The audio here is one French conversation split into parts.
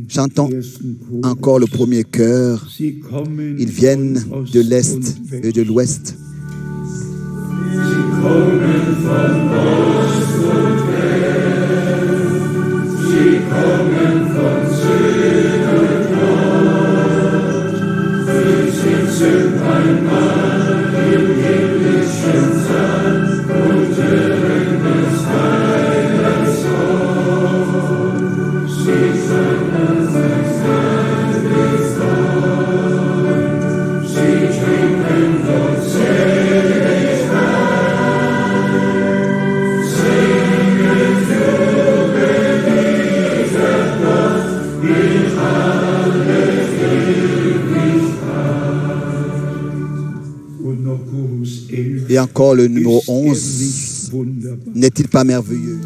Chantons encore le premier chœur. Ils viennent de l'Est et de l'Ouest. Et encore le numéro 11, n'est-il pas merveilleux?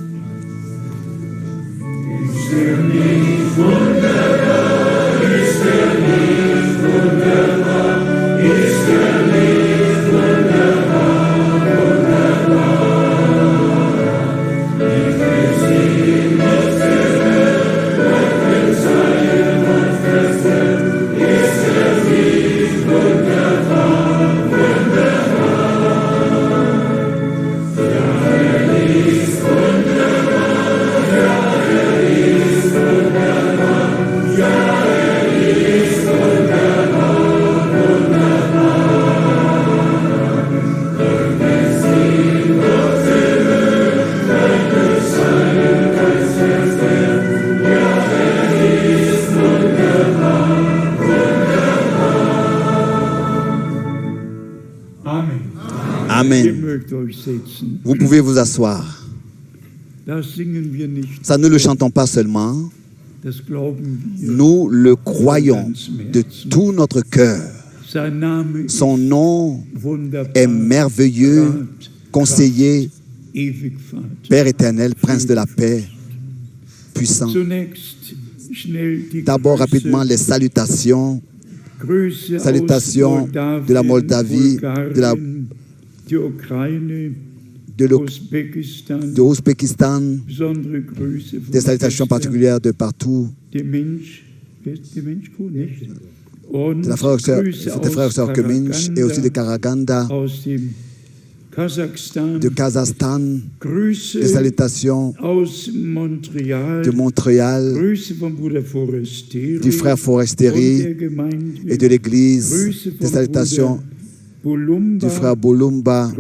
Amen. Vous pouvez vous asseoir. Ça, nous ne le chantons pas seulement. Nous le croyons de tout notre cœur. Son nom est merveilleux, conseiller, Père éternel, Prince de la paix, puissant. D'abord, rapidement, les salutations. Salutations de la Moldavie, de l'Ouzbékistan, des salutations particulières de partout. De la frère et sœur Keminch et aussi de Karaganda, de Kazakhstan, des salutations de Montréal, du frère Forestieri et de l'église, des salutations du frère Bolumba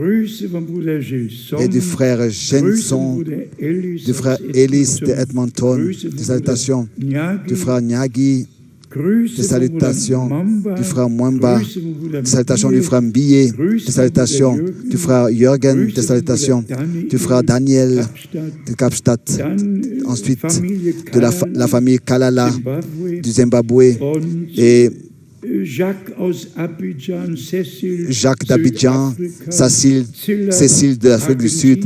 et du frère Jenson, du frère Ellis de Edmonton, des salutations du frère Nyagi, des salutations du frère Mwamba, des salutations du frère Mbiye, des salutations du frère Jürgen, des salutations du frère Daniel de Kapstadt, ensuite de la famille Kalala du Zimbabwe et Jacques d'Abidjan, Cécile de l'Afrique du Sud,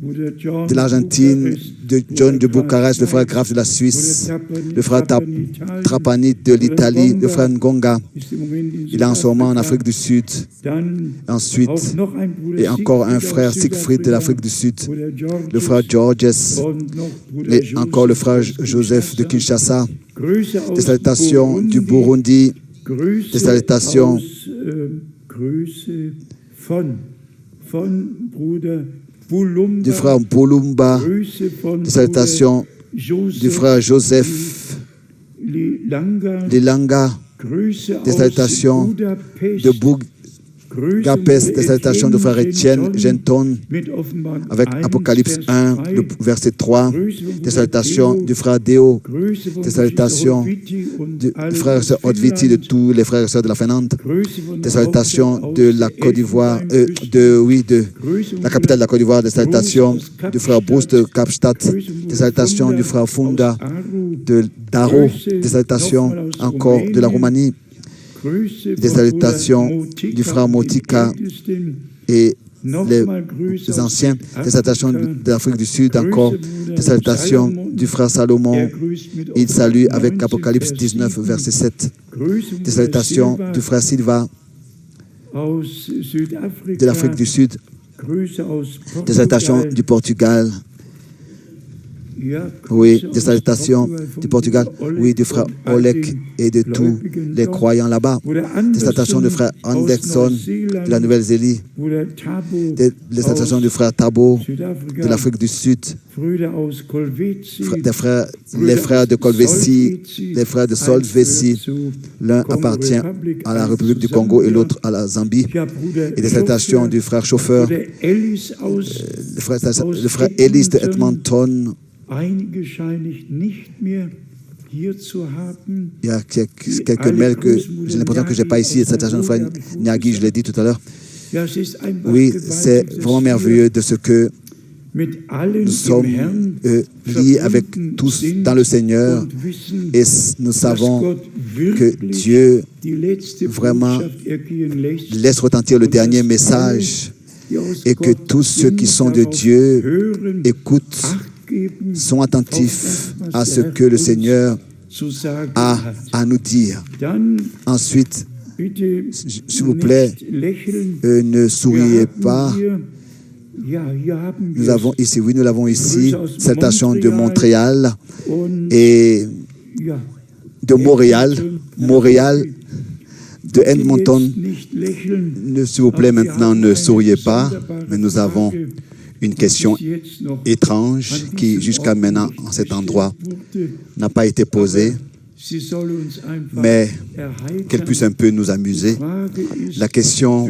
de l'Argentine, de John de Bucarest, le frère Graf de la Suisse, le frère Trapani de l'Italie, le frère Ngonga. Il est en ce moment en Afrique du Sud. Ensuite, et encore un frère Siegfried de l'Afrique du Sud, le frère Georges, et encore le frère Joseph de Kinshasa. Des salutations du Burundi, des salutations du frère Bolumba, des salutations du frère Joseph Lilanga, des salutations de Budapest, des salutations du frère Étienne Genton, avec Apocalypse 1, le verset 3, des salutations du frère Déo, des salutations du frère et sœur Odviti, de tous les frères et sœurs de la Finlande, des salutations de la Côte d'Ivoire, de la capitale de la Côte d'Ivoire, des salutations du frère Bruce de Kapstadt, des salutations du frère Funda de Daro, des salutations encore de la Roumanie, des salutations du frère Motika et les anciens, des salutations de l'Afrique du Sud, encore des salutations du frère Salomon. Il salue avec Apocalypse 19, verset 7. Des salutations du frère Silva de l'Afrique du Sud, des salutations du Portugal, Oui, des salutations du Portugal. Oui, du frère Olek et de tous les croyants là-bas. Des salutations du frère Anderson de la Nouvelle-Zélande. Des salutations du frère Thabo de l'Afrique du Sud. Les frères de Kolwezi, les frères de Solwezi. L'un appartient à la République du Congo et l'autre à la Zambie. Et des salutations du frère chauffeur, le frère Ellis de Edmonton. Il y a quelques mails que j'ai l'impression que je n'ai pas ici. Cette salutations du frère Nyagi, je l'ai dit tout à l'heure. Oui, c'est vraiment merveilleux de ce que nous sommes liés avec tous dans le Seigneur et nous savons que Dieu vraiment laisse retentir le dernier message et que tous ceux qui sont de Dieu écoutent, sont attentifs à ce que le Seigneur a à nous dire. Ensuite, s'il vous plaît, ne souriez pas. Nous l'avons ici, salutation de Montréal et de Montréal, de Edmonton. S'il vous plaît, maintenant, ne souriez pas, mais nous avons une question étrange qui, jusqu'à maintenant, en cet endroit, n'a pas été posée, mais qu'elle puisse un peu nous amuser. La question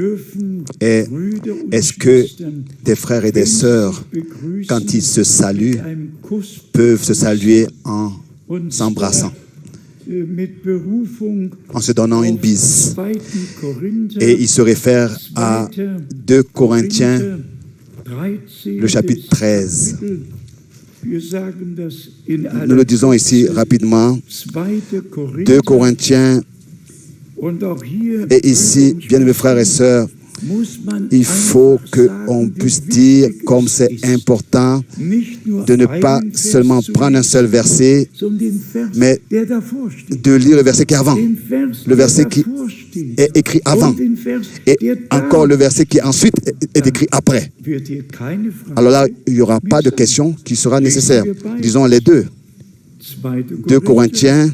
est, est-ce que des frères et des sœurs, quand ils se saluent, peuvent se saluer en s'embrassant, en se donnant une bise? Et il se réfère à 2 Corinthiens, le chapitre 13. Nous le disons ici rapidement. 2 Corinthiens. Et ici, bien mes frères et sœurs, il faut qu'on puisse dire, comme c'est important, de ne pas seulement prendre un seul verset, mais de lire le verset qui est avant, le verset qui est écrit avant, et encore le verset qui ensuite est écrit après. Alors là, il n'y aura pas de question qui sera nécessaire. Disons les deux. 2 Corinthiens,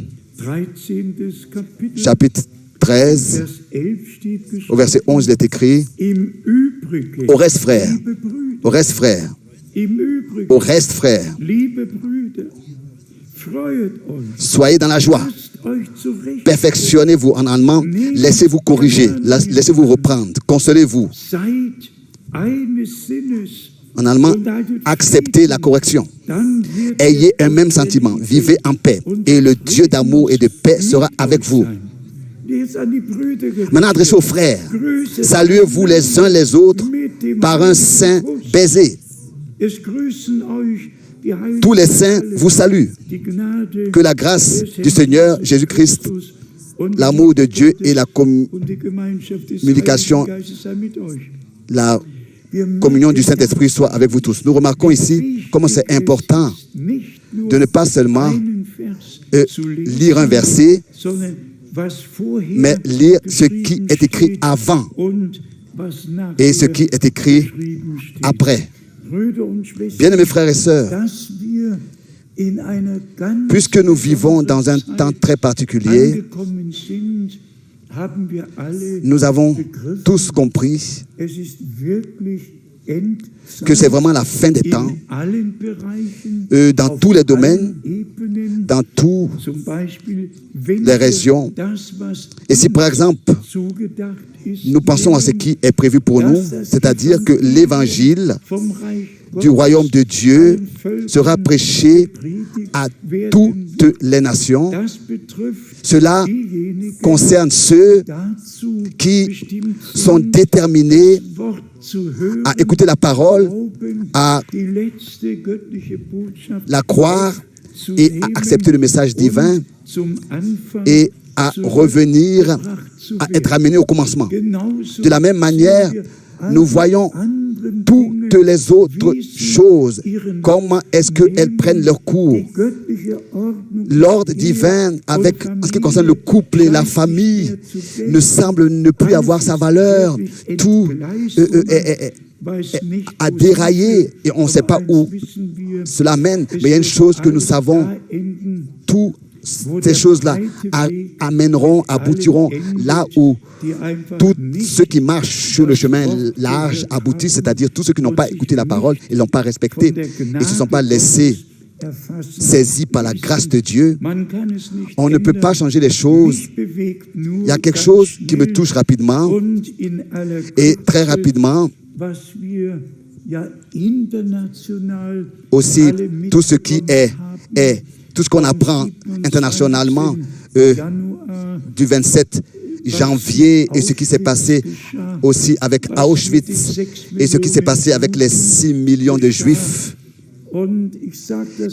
chapitre 13, au verset 11, il est écrit: au reste, frère, au reste, frère, au reste, frère, soyez dans la joie, perfectionnez-vous en allemand, laissez-vous corriger, laissez-vous reprendre, consolez-vous. En allemand, acceptez la correction. Ayez un même sentiment, vivez en paix, et le Dieu d'amour et de paix sera avec vous. Maintenant, adressez aux frères. Saluez-vous les uns les autres par un saint baiser. Tous les saints vous saluent. Que la grâce du Seigneur Jésus-Christ, l'amour de Dieu et la communication, la communion du Saint-Esprit soit avec vous tous. Nous remarquons ici comment c'est important de ne pas seulement lire un verset, mais lire ce qui est écrit avant et ce qui est écrit après. Bien-aimés frères et sœurs, puisque nous vivons dans un temps très particulier, nous avons tous compris que c'est vraiment la fin des temps, dans tous les domaines, dans toutes les régions. Et si par exemple, nous pensons à ce qui est prévu pour nous, c'est-à-dire que l'évangile du royaume de Dieu sera prêché à toutes les nations. Cela concerne ceux qui sont déterminés à écouter la parole, à la croire et à accepter le message divin et à revenir, à être amenés au commencement. De la même manière, nous voyons toutes les autres choses, comment est-ce qu'elles prennent leur cours. L'ordre divin, en ce qui concerne le couple et la famille, ne semble ne plus avoir sa valeur. Tout a déraillé et on ne sait pas où cela mène. Mais il y a une chose que nous savons, toutes ces choses-là amèneront, aboutiront là où tous ceux qui marchent sur le chemin large aboutissent, c'est-à-dire tous ceux qui n'ont pas écouté la parole et ne l'ont pas respectée et ne se sont pas laissés saisis par la grâce de Dieu. On ne peut pas changer les choses. Il y a quelque chose qui me touche rapidement et très rapidement. Aussi, tout ce qui est tout ce qu'on apprend internationalement du 27 janvier et ce qui s'est passé aussi avec Auschwitz et ce qui s'est passé avec les 6 millions de Juifs.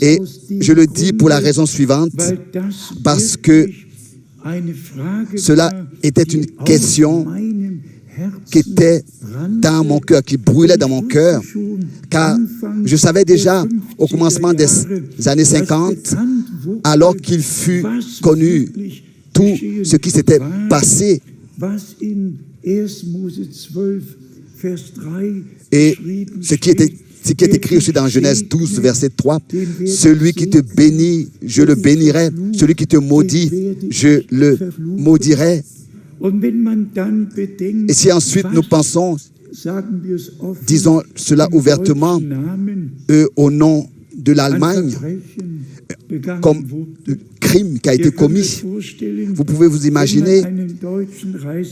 Et je le dis pour la raison suivante, parce que cela était une question qui était dans mon cœur, qui brûlait dans mon cœur, car je savais déjà au commencement des années 50, alors qu'il fut connu tout ce qui s'était passé. Et ce qui est écrit aussi dans Genèse 12, verset 3, « Celui qui te bénit, je le bénirai. Celui qui te maudit, je le maudirai. » Et si ensuite nous pensons, disons cela ouvertement, au nom de l'Allemagne, comme crime qui a été commis, vous pouvez vous imaginer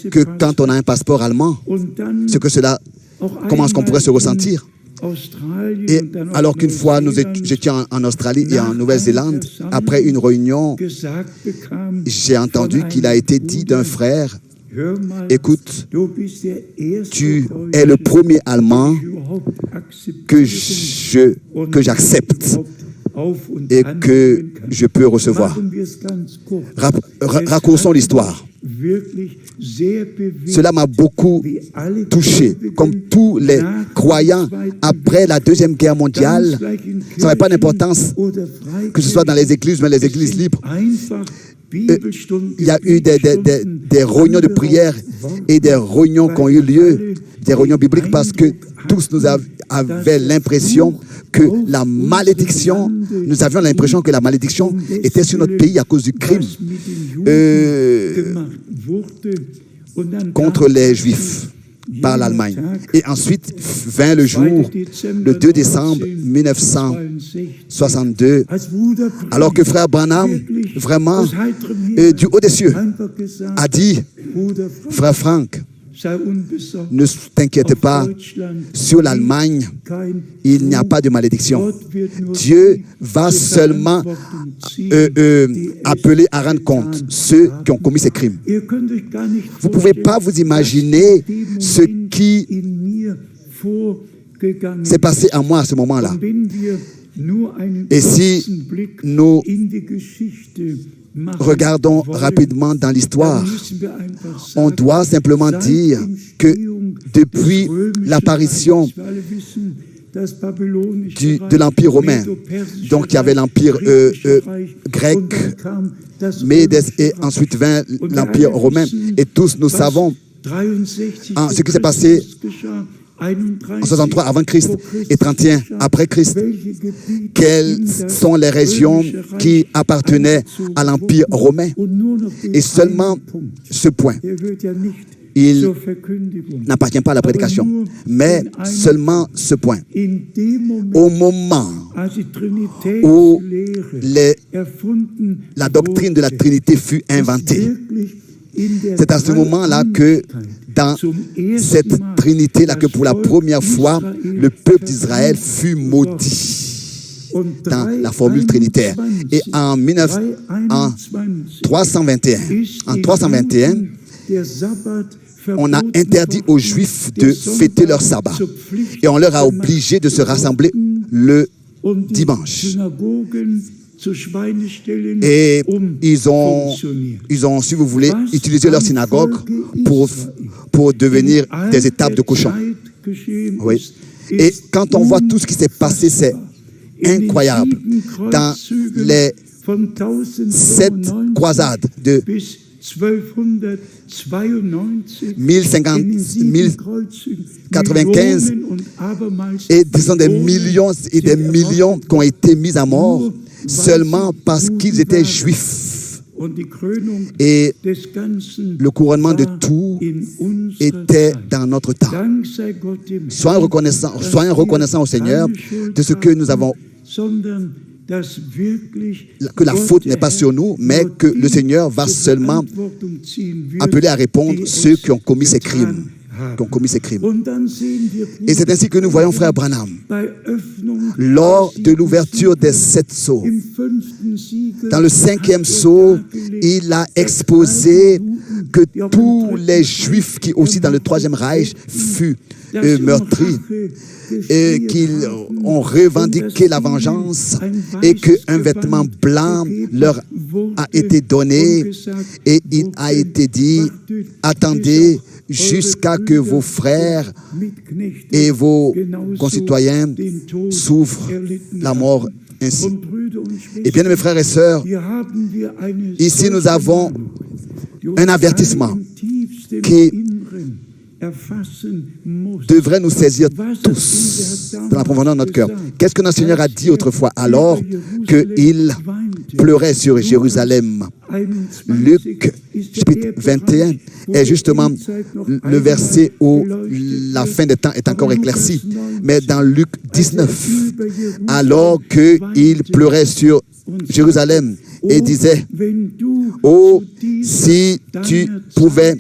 que quand on a un passeport allemand, comment est-ce qu'on pourrait se ressentir? Et alors qu'une fois, j'étais en Australie et en Nouvelle-Zélande, après une réunion, j'ai entendu qu'il a été dit d'un frère, « Écoute, tu es le premier Allemand que j'accepte et que je peux recevoir. » Raccourçons l'histoire. Cela m'a beaucoup touché. Comme tous les croyants, après la Deuxième Guerre mondiale, ça n'avait pas d'importance que ce soit dans les églises, mais les églises libres. Il y a eu des réunions de prière et des réunions qui ont eu lieu, des réunions bibliques, parce que tous nous avaient l'impression que la malédiction, nous avions l'impression que la malédiction était sur notre pays à cause du crime contre les Juifs par l'Allemagne. Et ensuite vint le jour, le 2 décembre 1962, alors que frère Branham, vraiment, du haut des cieux, a dit, frère Frank, ne t'inquiète pas, sur l'Allemagne, il n'y a pas de malédiction. Dieu va seulement appeler à rendre compte ceux qui ont commis ces crimes. Vous ne pouvez pas vous imaginer ce qui s'est passé à moi à ce moment-là. Et si nous regardons rapidement dans l'histoire, on doit simplement dire que depuis l'apparition de l'Empire romain, donc il y avait l'Empire grec, Médès, et ensuite vint l'Empire romain, et tous nous savons ce qui s'est passé en 63 avant Christ et 31 après Christ. Quelles sont les régions qui appartenaient à l'Empire romain? Et seulement ce point. Il n'appartient pas à la prédication, mais seulement ce point. Au moment où la doctrine de la Trinité fut inventée, c'est à ce moment-là que dans cette Trinité-là que pour la première fois, le peuple d'Israël fut maudit dans la formule trinitaire. Et en 321, on a interdit aux Juifs de fêter leur sabbat. Et on leur a obligé de se rassembler le dimanche. Et ils ont, si vous voulez, utilisé leur synagogue pour devenir des étapes de cochons. Oui. Et quand on voit tout ce qui s'est passé, c'est incroyable. Dans les 7 croisades de 1095 et disons des millions et des millions qui ont été mis à mort seulement parce qu'ils étaient juifs. Et le couronnement de tout était dans notre temps. Soyons reconnaissants au Seigneur de ce que nous avons, que la faute n'est pas sur nous, mais que le Seigneur va seulement appeler à répondre ceux qui ont commis ces crimes. Et c'est ainsi que nous voyons frère Branham lors de l'ouverture des 7 sceaux. Dans le 5e sceau, il a exposé que tous les Juifs qui aussi dans le 3e Reich furent meurtris et qu'ils ont revendiqué la vengeance et qu'un vêtement blanc leur a été donné et il a été dit, attendez jusqu'à que vos frères et vos concitoyens souffrent la mort ainsi. Et bien, mes frères et sœurs, ici nous avons un avertissement qui devrait nous saisir tous dans la profondeur de notre cœur. Qu'est-ce que notre Seigneur a dit autrefois alors qu'il pleurait sur Jérusalem? Luc chapitre 21 est justement le verset où la fin des temps est encore éclaircie. Mais dans Luc 19, alors qu'il pleurait sur Jérusalem et disait, « Oh, si tu pouvais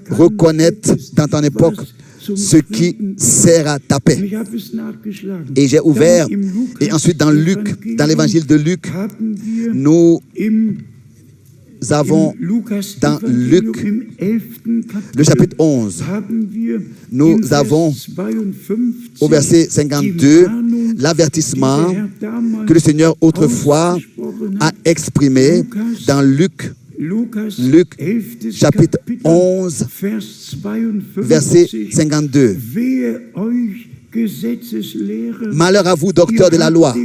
reconnaître dans ton époque ce qui sert à ta paix. » Et j'ai ouvert, et ensuite dans Luc, dans l'évangile de Luc, nous avons dans Luc, le chapitre 11, nous avons au verset 52 l'avertissement que le Seigneur autrefois a exprimé dans Luc chapitre 11, verset 52. Malheur à vous, docteurs de la loi,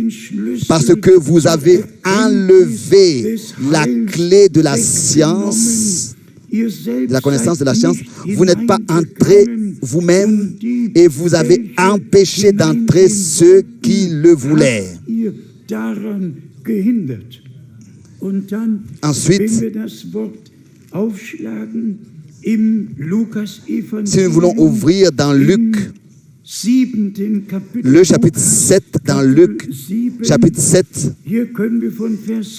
parce que vous avez enlevé la clé de la science, de la connaissance de la science. Vous n'êtes pas entrés vous-même et vous avez empêché d'entrer ceux qui le voulaient. Ensuite, si nous voulons ouvrir dans Luc, le chapitre 7, dans Luc, chapitre 7,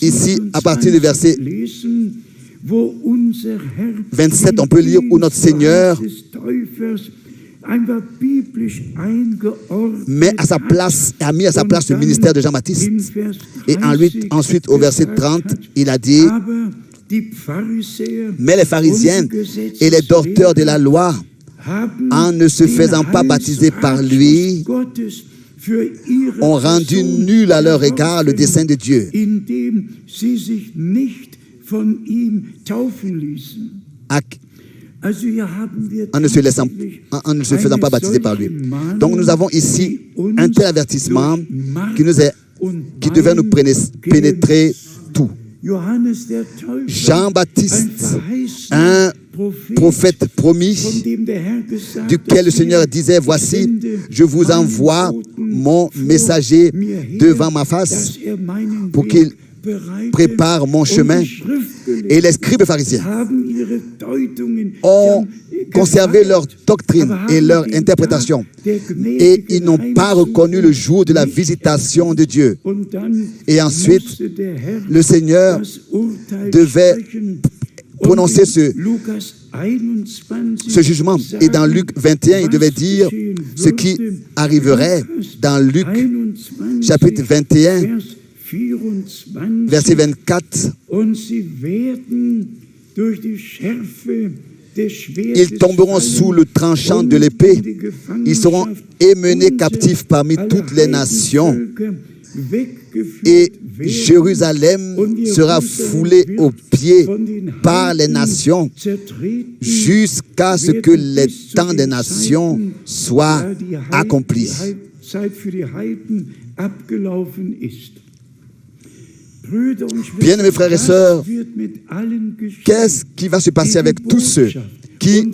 ici, à partir du verset 27, on peut lire où notre Seigneur a mis à sa place le ministère de Jean-Baptiste. Et ensuite, au verset 30, il a dit, mais les pharisiens et les docteurs de la loi, en ne se faisant pas baptiser par lui, ont rendu nul à leur égard le dessein de Dieu. En ne se faisant pas baptiser par lui. Donc nous avons ici un tel avertissement qui devait nous pénétrer tout. Jean-Baptiste, un prophète promis, duquel le Seigneur disait, voici, je vous envoie mon messager devant ma face pour qu'il prépare mon chemin. Et les scribes pharisiens ont conservé leur doctrine et leur interprétation. Et ils n'ont pas reconnu le jour de la visitation de Dieu. Et ensuite, le Seigneur devait prononcer ce jugement. Et dans Luc 21, il devait dire ce qui arriverait dans Luc chapitre 21, verset 24. Ils tomberont sous le tranchant de l'épée. Ils seront émenés captifs parmi toutes les nations. Et Jérusalem sera foulée aux pieds par les nations jusqu'à ce que les temps des nations soient accomplis. Bien-aimés frères et sœurs, qu'est-ce qui va se passer avec tous ceux qui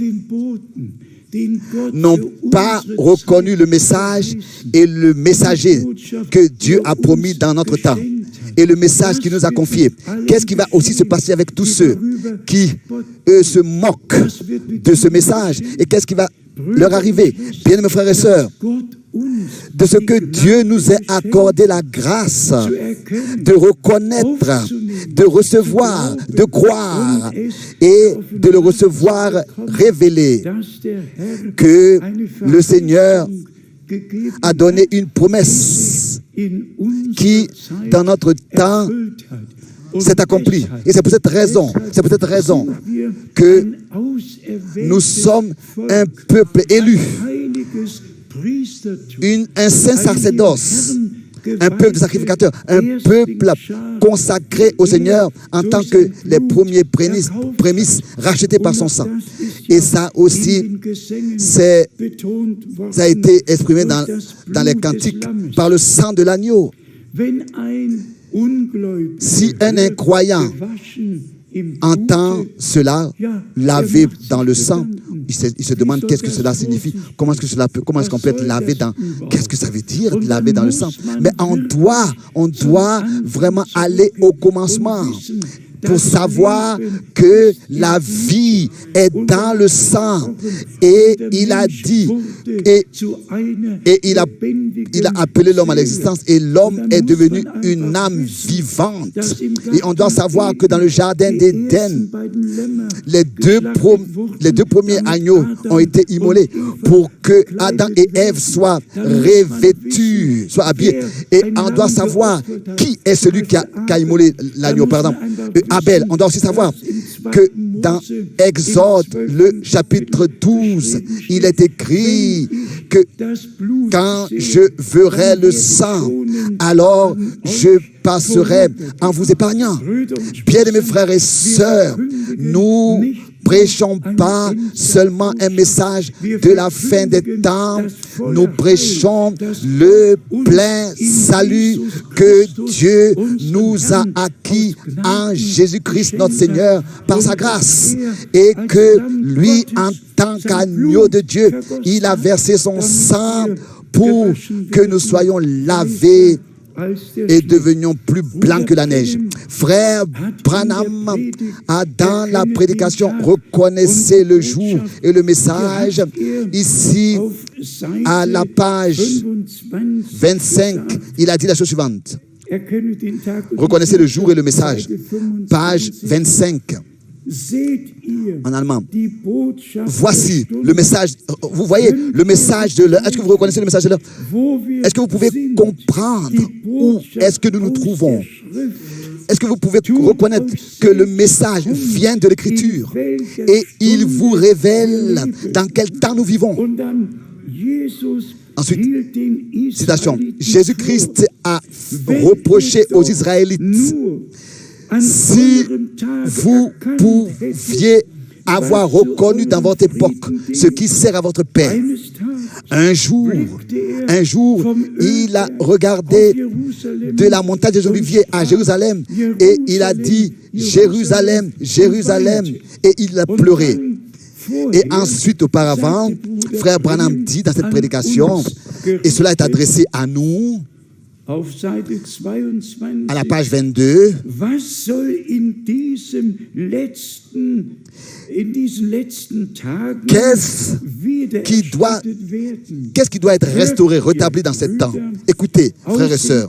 n'ont pas reconnu le message et le messager que Dieu a promis dans notre temps et le message qu'il nous a confié? Qu'est-ce qui va aussi se passer avec tous ceux qui, eux, se moquent de ce message? Et qu'est-ce qui va leur arriver? Bien, mes frères et sœurs, de ce que Dieu nous ait accordé la grâce de reconnaître, de recevoir, de croire et de le recevoir révélé, que le Seigneur a donné une promesse qui, dans notre temps, s'est accomplie. Et c'est pour cette raison que nous sommes un peuple élu, un saint sacerdoce, un peuple de sacrificateurs, un peuple consacré au Seigneur en tant que les premiers prémices rachetés par son sang. Et ça aussi, ça a été exprimé dans les cantiques par le sang de l'agneau. Si un incroyant entend cela, lavé dans le sang, il se demande qu'est-ce que cela signifie, comment est-ce qu'on peut être lavé dans, qu'est-ce que ça veut dire, lavé dans le sang? Mais on doit vraiment aller au commencement pour savoir que la vie est dans le sang. Et il a dit, et il a appelé l'homme à l'existence, et l'homme est devenu une âme vivante. Et on doit savoir que dans le jardin d'Éden, les deux premiers agneaux ont été immolés pour que Adam et Ève soient revêtus, soient habillés. Et on doit savoir qui est celui qui a immolé l'agneau, par exemple. Abel. On doit aussi savoir que dans Exode, le chapitre 12, il est écrit que quand je verrai le sang, alors je passerai en vous épargnant. Bien-aimés frères et sœurs, nous prêchons pas seulement un message de la fin des temps, nous prêchons le plein salut que Dieu nous a acquis en Jésus-Christ notre Seigneur par sa grâce, et que lui, en tant qu'agneau de Dieu, il a versé son sang pour que nous soyons lavés et devenions plus blancs que la neige. Frère Branham a dans la prédication reconnaissez le jour et le message. Ici, à la page 25, il a dit la chose suivante. Reconnaissez le jour et le message. Page 25. En allemand. Voici le message. Vous voyez le message de l'heure. Est-ce que vous reconnaissez le message de l'heure? Est-ce que vous pouvez comprendre où est-ce que nous nous trouvons? Est-ce que vous pouvez reconnaître que le message vient de l'Écriture et il vous révèle dans quel temps nous vivons? Ensuite, citation. Jésus-Christ a reproché aux Israélites: si vous pouviez avoir reconnu dans votre époque ce qui sert à votre paix. Un jour, il a regardé de la montagne des Oliviers à Jérusalem et il a dit Jérusalem, Jérusalem, et il a pleuré. Et ensuite, auparavant, frère Branham dit dans cette prédication, et cela est adressé à nous, à la page 22, qu'est-ce qui doit être restauré, rétabli dans ce temps? Écoutez, frères et sœurs,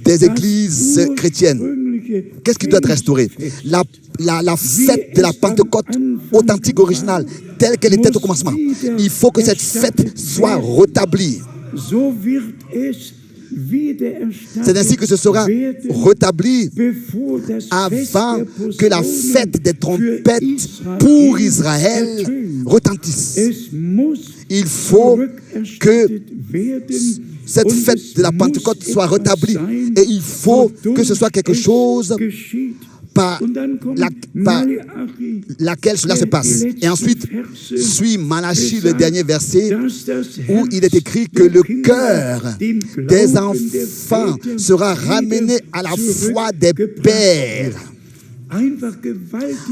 des églises chrétiennes, qu'est-ce qui doit être restauré? La fête de la Pentecôte authentique, originale, telle qu'elle était au commencement. Il faut que cette fête soit rétablie. C'est ainsi que ce sera rétabli avant que la fête des trompettes pour Israël retentisse. Il faut que cette fête de la Pentecôte soit rétablie et il faut que ce soit quelque chose par laquelle cela se passe. Et ensuite, suit Malachie, le dernier verset, où il est écrit que le cœur des enfants sera ramené à la foi des pères.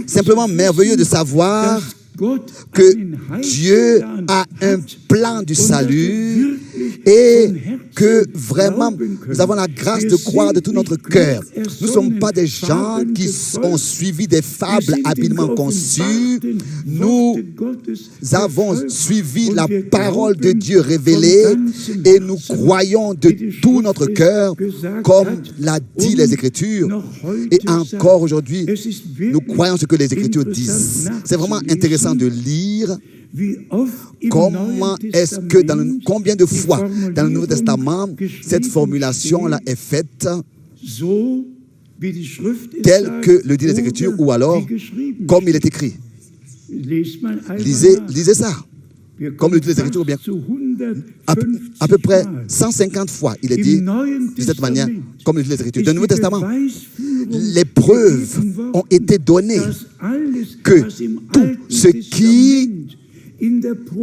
Simplement merveilleux de savoir que Dieu a un plan du salut et que vraiment nous avons la grâce de croire de tout notre cœur. Nous ne sommes pas des gens qui ont suivi des fables habilement conçues. Nous avons suivi la parole de Dieu révélée et nous croyons de tout notre cœur, comme l'a dit les Écritures. Et encore aujourd'hui, nous croyons ce que les Écritures disent. C'est vraiment intéressant de lire comment est-ce que, combien de fois dans le Nouveau Testament, cette formulation-là est faite telle que le dit les Écritures, ou alors comme il est écrit. Lisez ça. Comme le dit les Écritures, ou bien à peu près 150 fois, il est dit de cette manière, comme le dit les Écritures. Dans le Nouveau Testament, les preuves ont été données que tout ce qui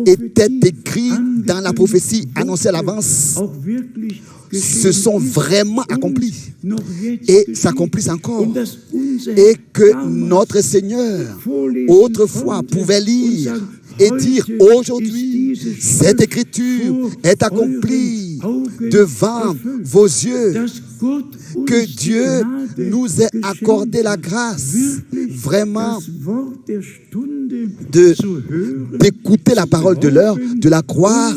était écrit dans la prophétie annoncée à l'avance se sont vraiment accomplis et s'accomplissent encore. Et que notre Seigneur, autrefois, pouvait lire et dire aujourd'hui, cette écriture est accomplie devant vos yeux, que Dieu nous ait accordé la grâce vraiment d'écouter la parole de l'heure, de la croire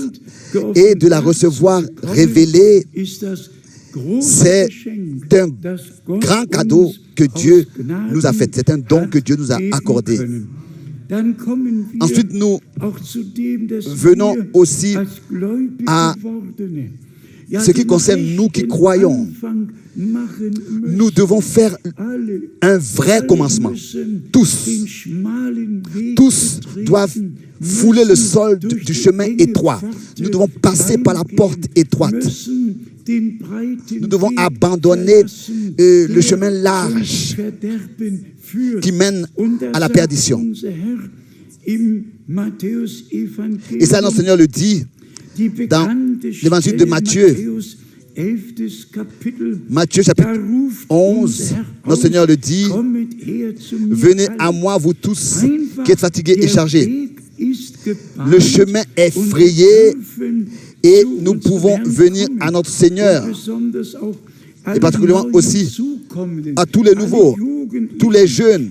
et de la recevoir révélée. C'est un grand cadeau que Dieu nous a fait. C'est un don que Dieu nous a accordé. Ensuite, nous venons aussi à ce qui concerne nous qui croyons. Nous devons faire un vrai commencement. Tous doivent fouler le sol du chemin étroit. Nous devons passer par la porte étroite. Nous devons abandonner le chemin large qui mène à la perdition. Et ça, notre Seigneur le dit dans l'évangile de Matthieu. Matthieu chapitre 11, notre Seigneur le dit, « Venez à moi, vous tous qui êtes fatigués et chargés. Le chemin est frayé et nous pouvons venir à notre Seigneur. » Et particulièrement aussi à tous les nouveaux, tous les jeunes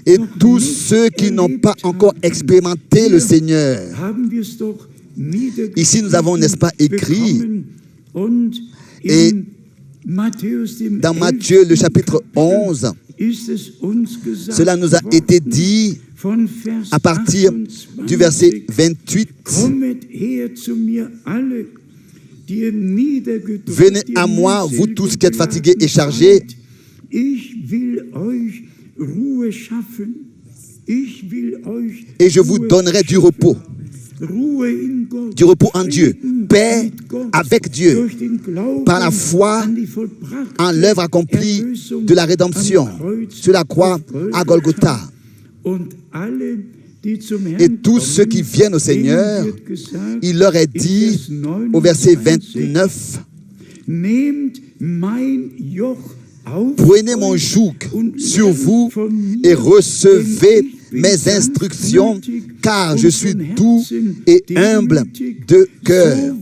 et tous ceux qui n'ont pas encore expérimenté le Seigneur. Ici, nous avons, n'est-ce pas, écrit, et dans Matthieu, le chapitre 11, cela nous a été dit à partir du verset 28. Venez à moi, vous tous qui êtes fatigués et chargés. Et je vous donnerai du repos. Du repos en Dieu. Paix avec Dieu. Par la foi en l'œuvre accomplie de la rédemption sur la croix à Golgotha. Et tous ceux qui viennent au Seigneur, il leur est dit au verset 29, prenez mon joug sur vous et recevez mes instructions, car je suis doux et humble de cœur,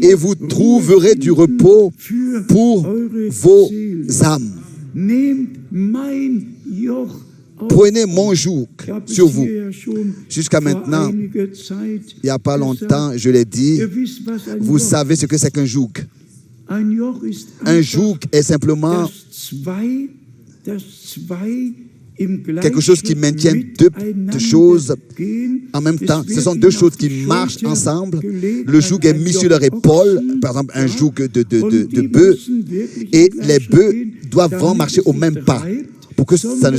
et vous trouverez du repos pour vos âmes. Prenez mon joug sur vous. Jusqu'à maintenant, il n'y a pas longtemps, je l'ai dit, vous savez ce que c'est qu'un joug. Un joug est simplement quelque chose qui maintient deux choses en même temps. Ce sont deux choses qui marchent ensemble. Le joug est mis sur leur épaule, par exemple un joug de bœuf, et les bœufs doivent vraiment marcher au même pas pour que ça ne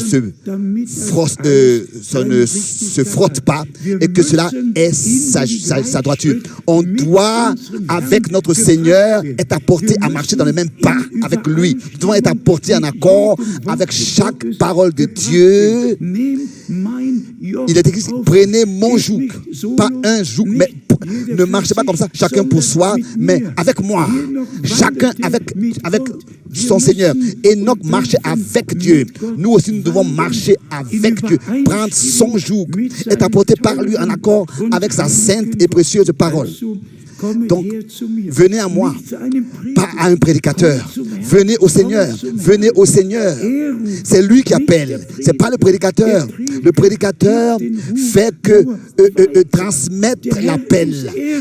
se frotte pas et que cela est sa droiture. On doit, avec notre Seigneur, être apporté à marcher dans le même pas avec lui. Nous devons être apportés en accord avec chaque parole de Dieu. Il est écrit, prenez mon joug, pas un joug, mais ne marchez pas comme ça, chacun pour soi, mais avec moi, chacun avec son Seigneur. Enoch marchait avec Dieu. Nous aussi, nous devons marcher avec Dieu, prendre son joug, être apporté par lui en accord avec sa sainte et précieuse parole. Donc, venez à moi, pas à un prédicateur. Venez au Seigneur, venez au Seigneur. C'est lui qui appelle, c'est pas le prédicateur. Le prédicateur fait que transmettre l'appel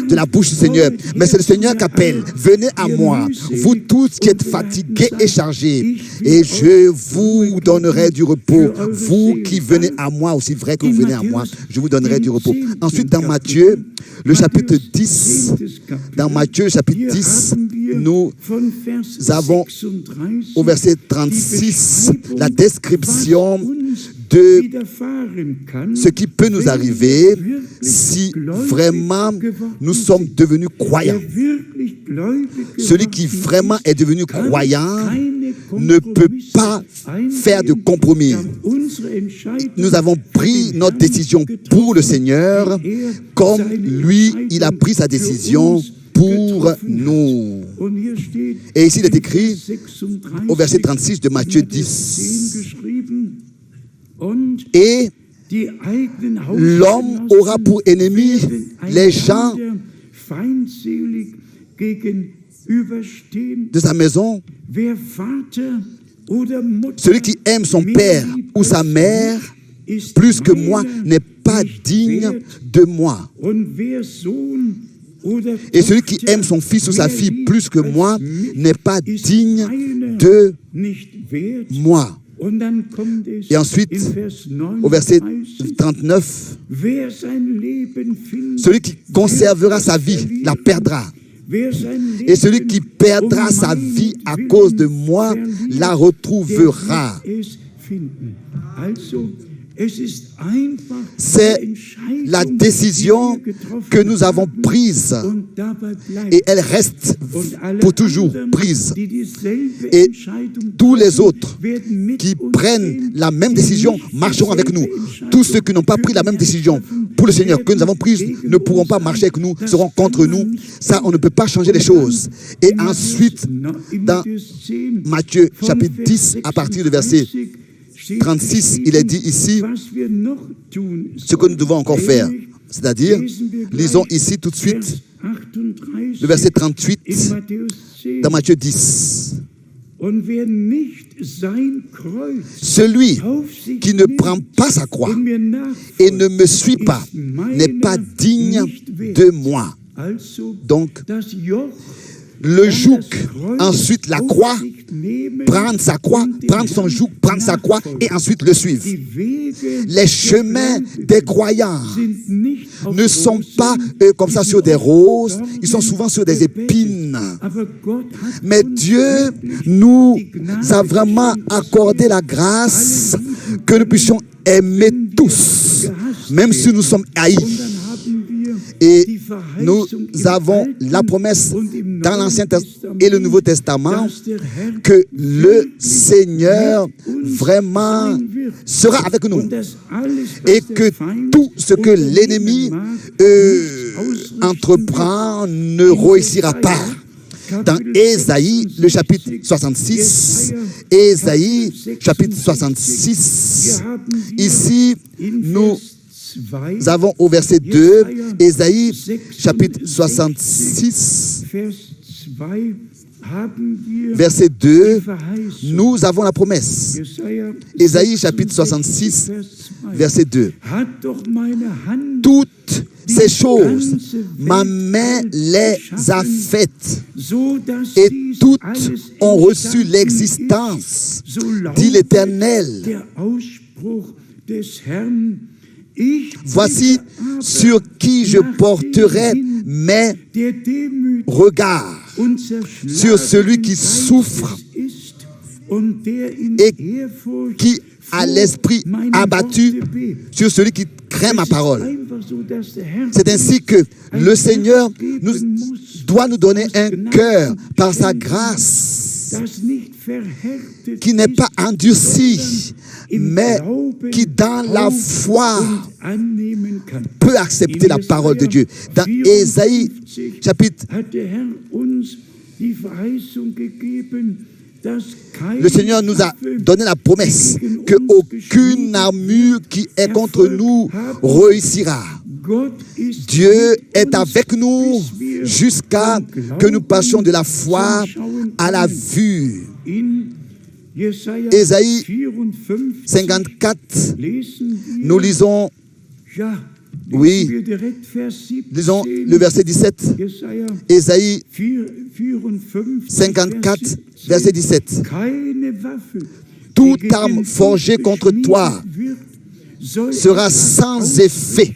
de la bouche du Seigneur. Mais c'est le Seigneur qui appelle. Venez à moi, vous tous qui êtes fatigués et chargés, et je vous donnerai du repos. Vous qui venez à moi, aussi vrai que vous venez à moi, je vous donnerai du repos. Ensuite, dans Matthieu, le chapitre 10, dans Matthieu, chapitre 10, nous avons au verset 36 la description de ce qui peut nous arriver si vraiment nous sommes devenus croyants. Celui qui vraiment est devenu croyant ne peut pas faire de compromis. Nous avons pris notre décision pour le Seigneur, comme lui, il a pris sa décision pour nous. Et ici, il est écrit au verset 36 de Matthieu 10. Et l'homme aura pour ennemi les gens de sa maison. Celui qui aime son père ou sa mère plus que moi n'est pas digne de moi. Et celui qui aime son fils ou sa fille plus que moi n'est pas digne de moi. Et ensuite, au verset 39, celui qui conservera sa vie la perdra. Et celui qui perdra sa vie à cause de moi la retrouvera. C'est la décision que nous avons prise et elle reste pour toujours prise. Et tous les autres qui prennent la même décision marcheront avec nous. Tous ceux qui n'ont pas pris la même décision pour le Seigneur que nous avons prise ne pourront pas marcher avec nous, seront contre nous. Ça, on ne peut pas changer les choses. Et ensuite, dans Matthieu chapitre 10, à partir du verset 36, il est dit ici ce que nous devons encore faire. C'est-à-dire, lisons ici tout de suite le verset 38 dans Matthieu 10. Celui qui ne prend pas sa croix et ne me suit pas n'est pas digne de moi. Donc, le joug, ensuite la croix, prendre sa croix, prendre son joug, prendre sa croix et ensuite le suivre. Les chemins des croyants ne sont pas comme ça sur des roses, ils sont souvent sur des épines. Mais Dieu nous a vraiment accordé la grâce que nous puissions aimer tous, même si nous sommes haïs. Et nous avons la promesse dans l'Ancien et le Nouveau Testament que le Seigneur vraiment sera avec nous et que tout ce que l'ennemi entreprend ne réussira pas. Dans Ésaïe, le chapitre 66, Ésaïe, chapitre 66, ici, nous avons au verset 2, Ésaïe, chapitre 66, verset 2, nous avons la promesse. Ésaïe, chapitre 66, verset 2. Toutes ces choses, ma main les a faites, et toutes ont reçu l'existence, dit l'Éternel. Voici sur qui je porterai mes regards, sur celui qui souffre et qui à l'esprit abattu sur celui qui craint ma parole. C'est ainsi que le Seigneur doit nous donner un cœur par sa grâce qui n'est pas endurci, mais qui dans la foi peut accepter la parole de Dieu. Dans Ésaïe chapitre, le Seigneur nous a donné la promesse qu'aucune armure qui est contre nous réussira. Dieu est avec nous jusqu'à que nous passions de la foi à la vue. Ésaïe 54, nous lisons, oui, lisons le verset 17. Ésaïe 54, verset 17. Toute arme forgée contre toi sera sans effet.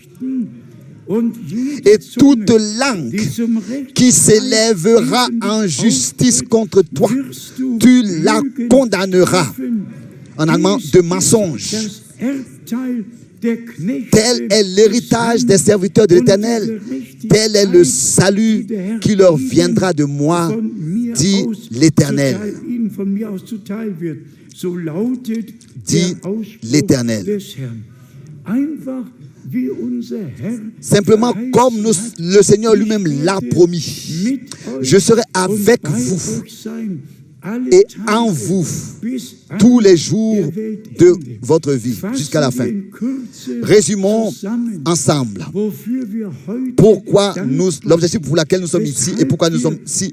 Et toute langue qui s'élèvera en justice contre toi, tu la condamneras. En allemand, de mensonge. Tel est l'héritage des serviteurs de l'Éternel. Tel est le salut qui leur viendra de moi, dit l'Éternel. Dit l'Éternel. Simplement comme le Seigneur lui-même l'a promis, je serai avec vous et en vous tous les jours de votre vie jusqu'à la fin. Résumons ensemble pourquoi l'objectif pour lequel nous sommes ici et pourquoi nous sommes si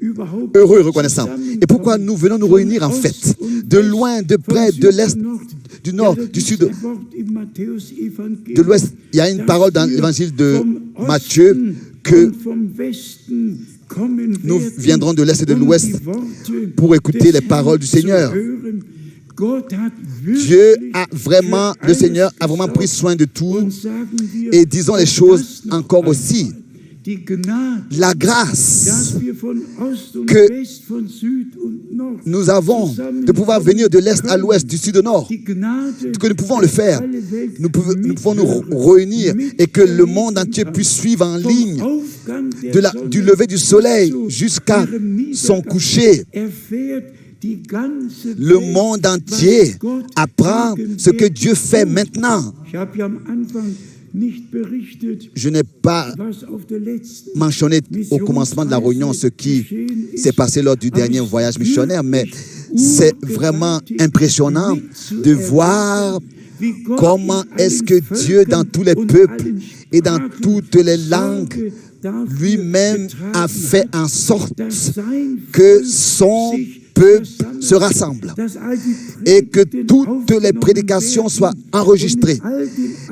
heureux et reconnaissants et pourquoi nous venons nous réunir en fait de loin, de près, de l'est, du nord, du sud, de l'ouest. Il y a une parole dans l'évangile de Matthieu que nous viendrons de l'est et de l'ouest pour écouter les paroles du Seigneur. Le Seigneur a vraiment pris soin de tout. Et disons les choses encore aussi. La grâce que nous avons de pouvoir venir de l'est à l'ouest, du sud au nord, que nous pouvons le faire, nous pouvons nous réunir et que le monde entier puisse suivre en ligne du lever du soleil jusqu'à son coucher. Le monde entier apprend ce que Dieu fait maintenant. Je n'ai pas mentionné au commencement de la réunion ce qui s'est passé lors du dernier voyage missionnaire, mais c'est vraiment impressionnant de voir comment est-ce que Dieu, dans tous les peuples et dans toutes les langues, lui-même a fait en sorte que son peuple se rassemble et que toutes les prédications soient enregistrées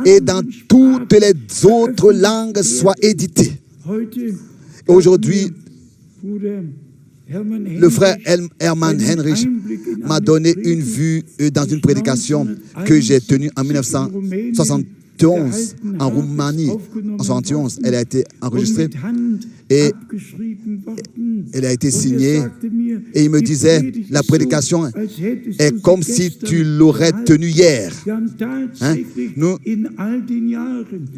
et dans toutes les autres langues soient éditées. Aujourd'hui, le frère Hermann Henrich m'a donné une vue dans une prédication que j'ai tenue en 1971 en Roumanie. En 71, elle a été enregistrée et elle a été signée. Et il me disait, la prédication est comme si tu l'aurais tenue hier. Nous,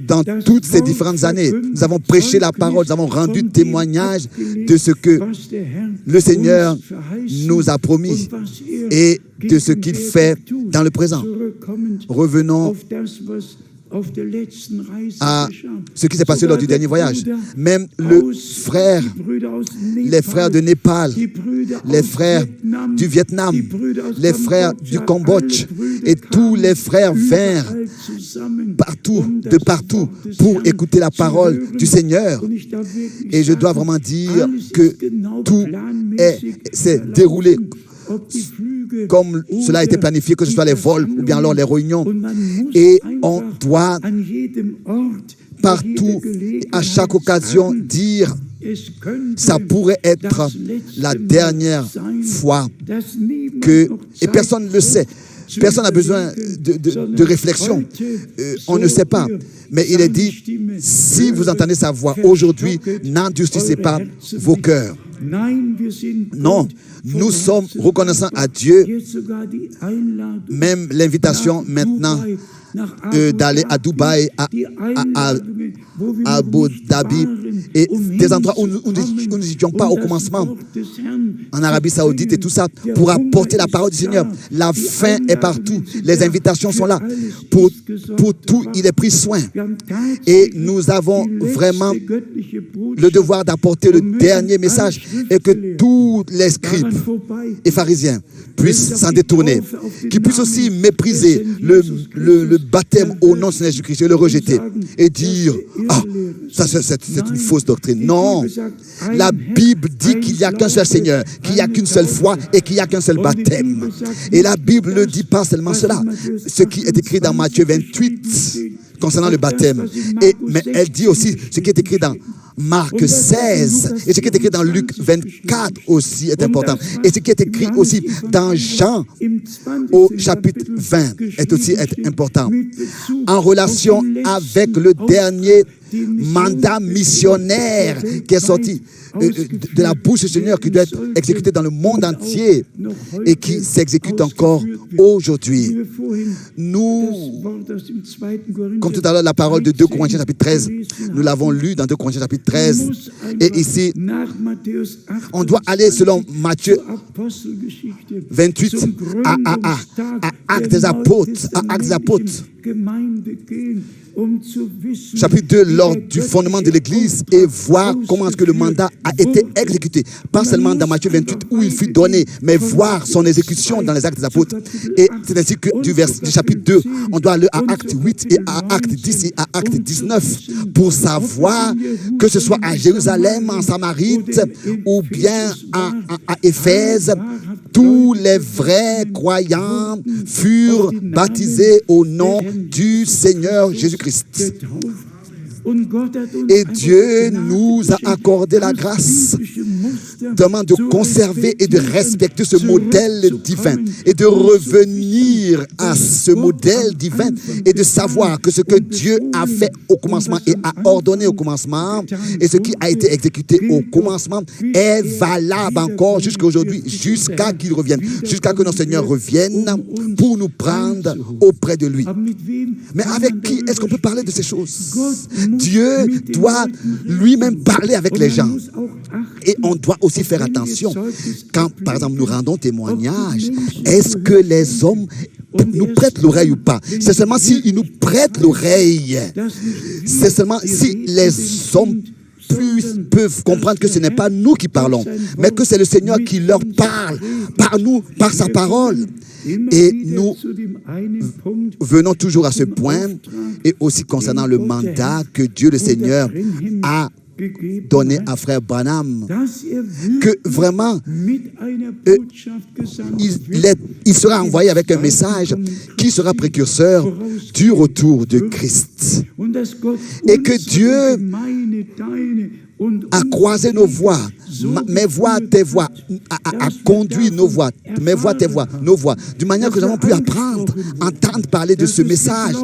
dans toutes ces différentes années, nous avons prêché la parole, nous avons rendu témoignage de ce que le Seigneur nous a promis et de ce qu'il fait dans le présent. Revenons à ce qui s'est passé lors du dernier voyage. Même les frères de Népal, les frères du Vietnam, les frères du Cambodge et tous les frères vinrent de partout pour écouter la parole du Seigneur. Et je dois vraiment dire que tout s'est déroulé comme cela a été planifié, que ce soit les vols ou bien alors les réunions. Et on doit partout, à chaque occasion, dire ça pourrait être la dernière fois que... Et personne ne le sait. Personne n'a besoin de réflexion. On ne sait pas. Mais il est dit, si vous entendez sa voix aujourd'hui, n'endurcissez pas vos cœurs. Non, nous sommes reconnaissants à Dieu. Même l'invitation maintenant d'aller à Dubaï, à Abu Dhabi, et des endroits où nous n'étions pas au commencement, en Arabie Saoudite et tout ça, pour apporter la parole du Seigneur. La fin est partout. Les invitations sont là. Pour tout, il est pris soin. Et nous avons vraiment le devoir d'apporter le dernier message et que tous les scribes et pharisiens puissent s'en détourner, qu'ils puissent aussi mépriser le baptême au nom de Jésus-Christ et le rejeter et dire « Ah, ça c'est une fausse doctrine ». Non, la Bible dit qu'il n'y a qu'un seul Seigneur, qu'il n'y a qu'une seule foi et qu'il n'y a qu'un seul baptême. Et la Bible ne dit pas seulement cela. Ce qui est écrit dans Matthieu 28 concernant le baptême, mais elle dit aussi ce qui est écrit dans Marc 16, et ce qui est écrit dans Luc 24 aussi est important. Et ce qui est écrit aussi dans Jean au chapitre 20 est aussi important. En relation avec le dernier mandat missionnaire qui est sorti de la bouche du Seigneur, qui doit être exécuté dans le monde entier et qui s'exécute encore aujourd'hui. Nous, comme tout à l'heure, la parole de 2 Corinthiens chapitre 13, nous l'avons lu dans 2 Corinthiens chapitre 13, et ici, on doit aller selon Matthieu 28 à Actes des Apôtres, chapitre 2, lors du fondement de l'Église, et voir comment est-ce que le mandat a été exécuté. Pas seulement dans Matthieu 28 où il fut donné, mais voir son exécution dans les Actes des Apôtres. Et c'est ainsi que du chapitre 2, on doit aller à Acte 8 et à Acte 10 et à Acte 19 pour savoir que ce soit à Jérusalem, en Samarite ou bien à Éphèse, tous les vrais croyants furent baptisés au nom du Seigneur Jésus-Christ. Et Dieu nous a accordé la grâce demande de conserver et de respecter ce modèle divin et de revenir à ce modèle divin et de savoir que ce que Dieu a fait au commencement et a ordonné au commencement et ce qui a été exécuté au commencement est valable encore jusqu'à aujourd'hui, jusqu'à qu'il revienne, jusqu'à que notre Seigneur revienne pour nous prendre auprès de lui. Mais avec qui est-ce qu'on peut parler de ces choses? Dieu doit lui-même parler avec les gens. Et on doit aussi faire attention. Quand, par exemple, nous rendons témoignage, est-ce que les hommes nous prêtent l'oreille ou pas? C'est seulement s'ils nous prêtent l'oreille. C'est seulement si les hommes peuvent comprendre que ce n'est pas nous qui parlons, mais que c'est le Seigneur qui leur parle par nous, par sa parole. Et nous venons toujours à ce point, et aussi concernant le mandat que Dieu le Seigneur a donné à Frère Branham, que vraiment il sera envoyé avec un message qui sera précurseur du retour de Christ. Et que Dieu a croisé nos voix, mes voix, tes voix, a conduit nos voix, mes voix, tes voix, nos voix, d'une manière que nous avons pu apprendre, entendre parler de ce message,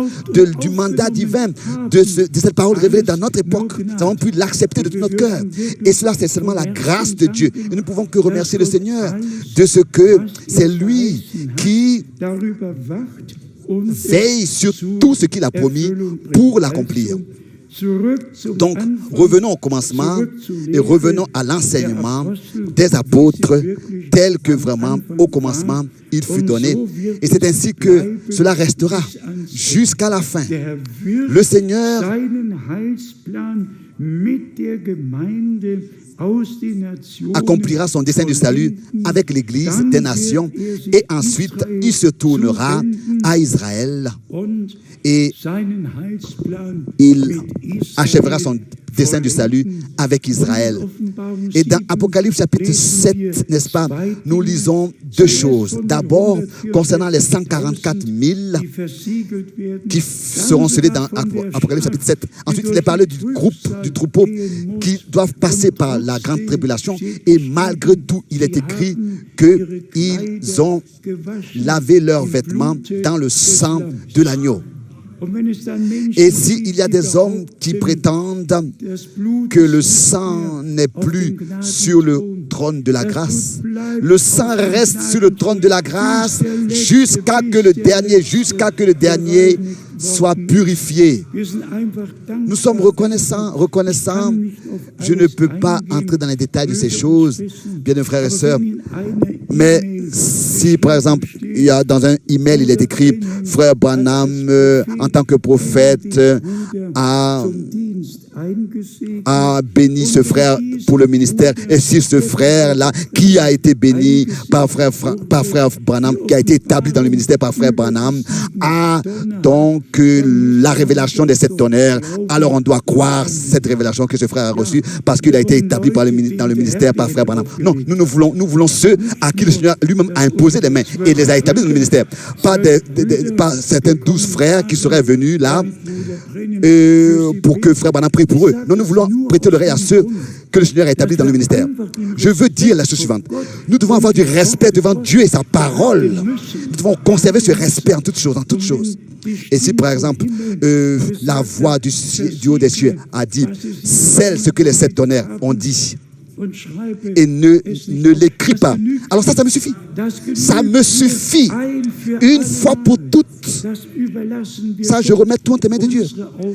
du mandat divin, de cette parole révélée dans notre époque. Nous avons pu l'accepter de tout notre cœur. Et cela, c'est seulement la grâce de Dieu. Et nous ne pouvons que remercier le Seigneur de ce que c'est lui qui veille sur tout ce qu'il a promis pour l'accomplir. Donc, revenons au commencement et revenons à l'enseignement des apôtres tel que vraiment au commencement il fut donné. Et c'est ainsi que cela restera jusqu'à la fin. Le Seigneur accomplira son dessein du salut avec l'Église des nations et ensuite il se tournera à Israël et il achèvera son dessein du salut avec Israël. Et dans Apocalypse chapitre 7, n'est-ce pas, nous lisons deux choses. D'abord, concernant les 144 000 qui seront scellés dans Apocalypse chapitre 7. Ensuite, il est parlé du groupe, du troupeau qui doivent passer par la grande tribulation. Et malgré tout, il est écrit qu'ils ont lavé leurs vêtements dans le sang de l'agneau. Et s'il y a des hommes qui prétendent que le sang n'est plus sur le trône de la grâce. Le sang reste sur le trône de la grâce jusqu'à que le dernier soit purifié. Nous sommes reconnaissants. Je ne peux pas entrer dans les détails de ces choses, bien mes frères et sœurs. Mais si, par exemple, il y a dans un email, il est écrit « Frère Branham, en tant que prophète, a béni ce frère pour le ministère. » Et si ce frère-là, qui a été béni par frère Branham, qui a été établi dans le ministère par frère Branham, a donc la révélation des 7 tonnerres, alors on doit croire cette révélation que ce frère a reçue parce qu'il a été établi dans le ministère par frère Branham. Non, nous voulons ceux à qui le Seigneur lui-même a imposé les mains et les a établis dans le ministère. Pas certains 12 frères qui seraient venus là pour que frère Branham prie pour eux. Non, nous voulons prêter l'oreille à ceux que le Seigneur a établis dans le ministère. Je veux dire la chose suivante. Nous devons avoir du respect devant Dieu et sa parole. Nous devons conserver ce respect en toutes choses. Et si, par exemple, la voix du haut des cieux a dit « Celle ce que les 7 tonnerres ont dit », et ne l'écris pas. Alors ça me suffit. Ça me suffit. Une fois pour toutes. Ça, je remets tout entre les mains de Dieu.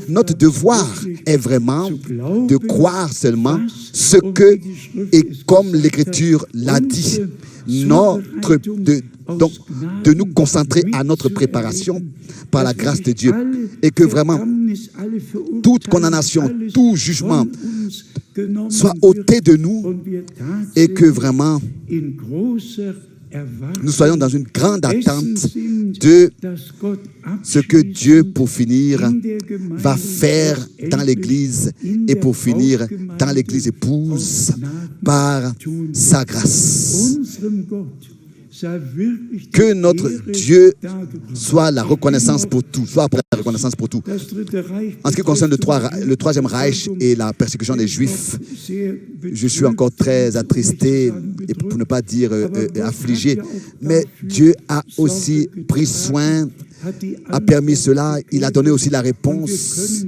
Notre devoir est vraiment de croire seulement ce que, et comme l'Écriture l'a dit, donc de nous concentrer à notre préparation par la grâce de Dieu et que vraiment toute condamnation, tout jugement soit ôté de nous et que vraiment nous soyons dans une grande attente de ce que Dieu, pour finir, va faire dans l'Église et pour finir dans l'Église épouse par sa grâce. Que notre Dieu soit la reconnaissance pour tout, En ce qui concerne le troisième Reich et la persécution des Juifs, je suis encore très attristé, et pour ne pas dire affligé, mais Dieu a aussi pris soin, a permis cela, il a donné aussi la réponse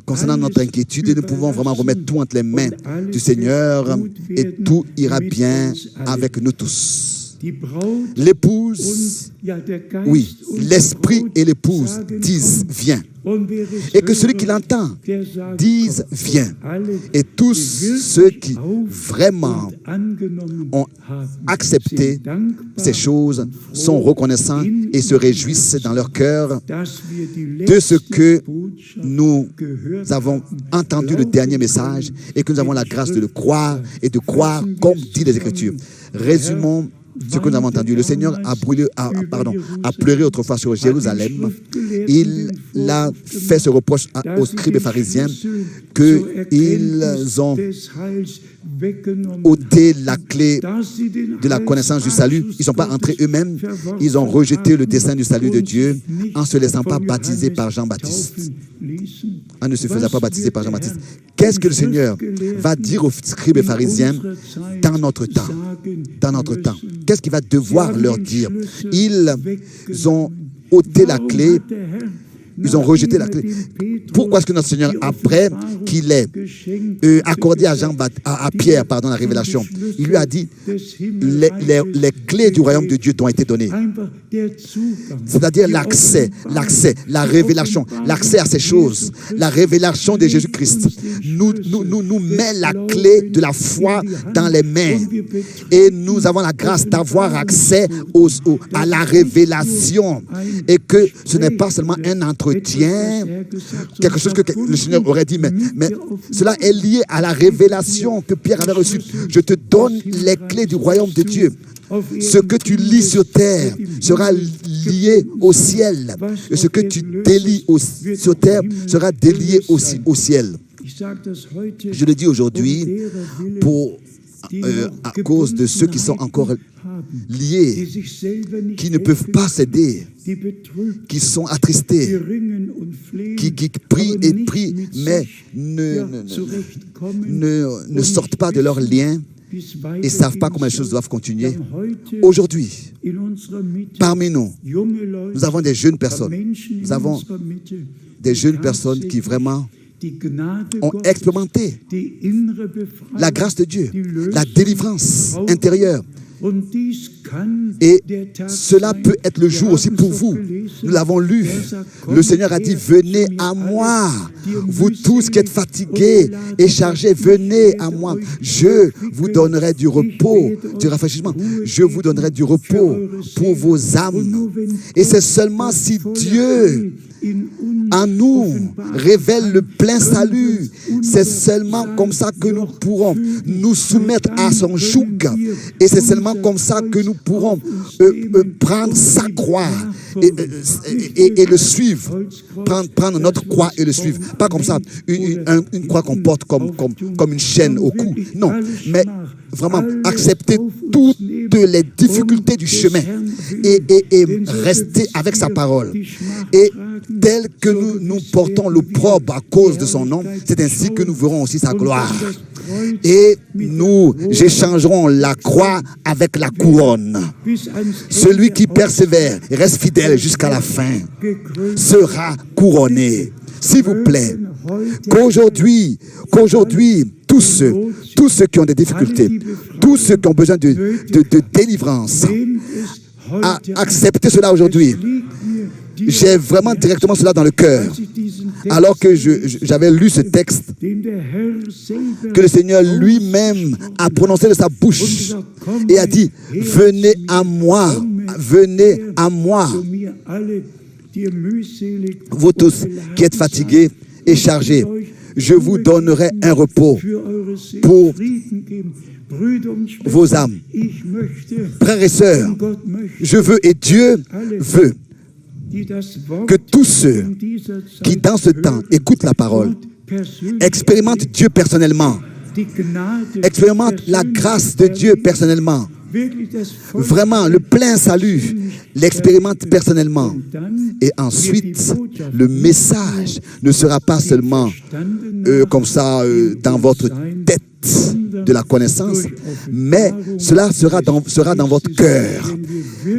concernant notre inquiétude et nous pouvons vraiment remettre tout entre les mains du Seigneur et tout ira bien avec nous tous. L'épouse, oui, l'esprit et l'épouse disent viens. Et que celui qui l'entend dise viens. Et tous ceux qui vraiment ont accepté ces choses sont reconnaissants et se réjouissent dans leur cœur de ce que nous avons entendu le dernier message et que nous avons la grâce de le croire et de croire comme dit les Écritures. Résumons ce que nous avons entendu. Le Seigneur a pleuré autrefois sur Jérusalem. Il a fait ce reproche aux scribes et pharisiens qu'ils ont ôté la clé de la connaissance du salut. Ils ne sont pas entrés eux-mêmes. Ils ont rejeté le dessein du salut de Dieu en ne se laissant pas baptiser par Jean-Baptiste. En ne se faisant pas baptiser par Jean-Baptiste. Qu'est-ce que le Seigneur va dire aux scribes et pharisiens dans notre temps? Qu'est-ce qu'il va devoir leur dire? Ils ont ôté la clé. Ils ont rejeté la clé. Pourquoi est-ce que notre Seigneur, après qu'il ait accordé à Pierre la révélation, il lui a dit les clés du royaume de Dieu t'ont été données. C'est-à-dire l'accès, la révélation, l'accès à ces choses, la révélation de Jésus-Christ nous met la clé de la foi dans les mains et nous avons la grâce d'avoir accès à la révélation et que ce n'est pas seulement un entretien, quelque chose que le Seigneur aurait dit, mais cela est lié à la révélation que Pierre avait reçue. Je te donne les clés du royaume de Dieu. Ce que tu lis sur terre sera lié au ciel. Et ce que tu délies sur terre sera délié aussi au ciel. Je le dis aujourd'hui à cause de ceux qui sont encore liés, qui ne peuvent pas céder, qui sont attristés, qui prient et prient, mais ne sortent pas de leur lien et ne savent pas comment les choses doivent continuer. Aujourd'hui, parmi nous, nous avons des jeunes personnes. Nous avons des jeunes personnes qui vraiment ont expérimenté la grâce de Dieu, la délivrance intérieure. Et cela peut être le jour aussi pour vous. Nous l'avons lu. Le Seigneur a dit, venez à moi, vous tous qui êtes fatigués et chargés, venez à moi. Je vous donnerai du repos, du rafraîchissement. Je vous donnerai du repos pour vos âmes. Et c'est seulement si Dieu en nous révèle le plein salut, c'est seulement comme ça que nous pourrons nous soumettre à son joug. Et c'est seulement comme ça que nous pourrons prendre sa croix et le suivre. Prendre notre croix et le suivre. Pas comme ça, une croix qu'on porte comme une chaîne au cou. Non, mais vraiment accepter toutes les difficultés du chemin et rester avec sa parole. Et tel que nous portons l'opprobre à cause de son nom, c'est ainsi que nous verrons aussi sa gloire. Et nous échangerons la croix avec la couronne. Celui qui persévère et reste fidèle jusqu'à la fin sera couronné. S'il vous plaît, qu'aujourd'hui, tous ceux qui ont des difficultés, tous ceux qui ont besoin de délivrance, acceptez cela aujourd'hui. J'ai vraiment directement cela dans le cœur. Alors que j'avais lu ce texte, que le Seigneur lui-même a prononcé de sa bouche et a dit, venez à moi, vous tous qui êtes fatigués et chargés, je vous donnerai un repos pour vos âmes. Frères et sœurs, je veux et Dieu veut que tous ceux qui dans ce temps écoutent la parole, expérimentent Dieu personnellement, expérimentent la grâce de Dieu personnellement, vraiment le plein salut, l'expérimente personnellement. Et ensuite, le message ne sera pas seulement comme ça dans votre tête de la connaissance, mais cela sera dans votre cœur,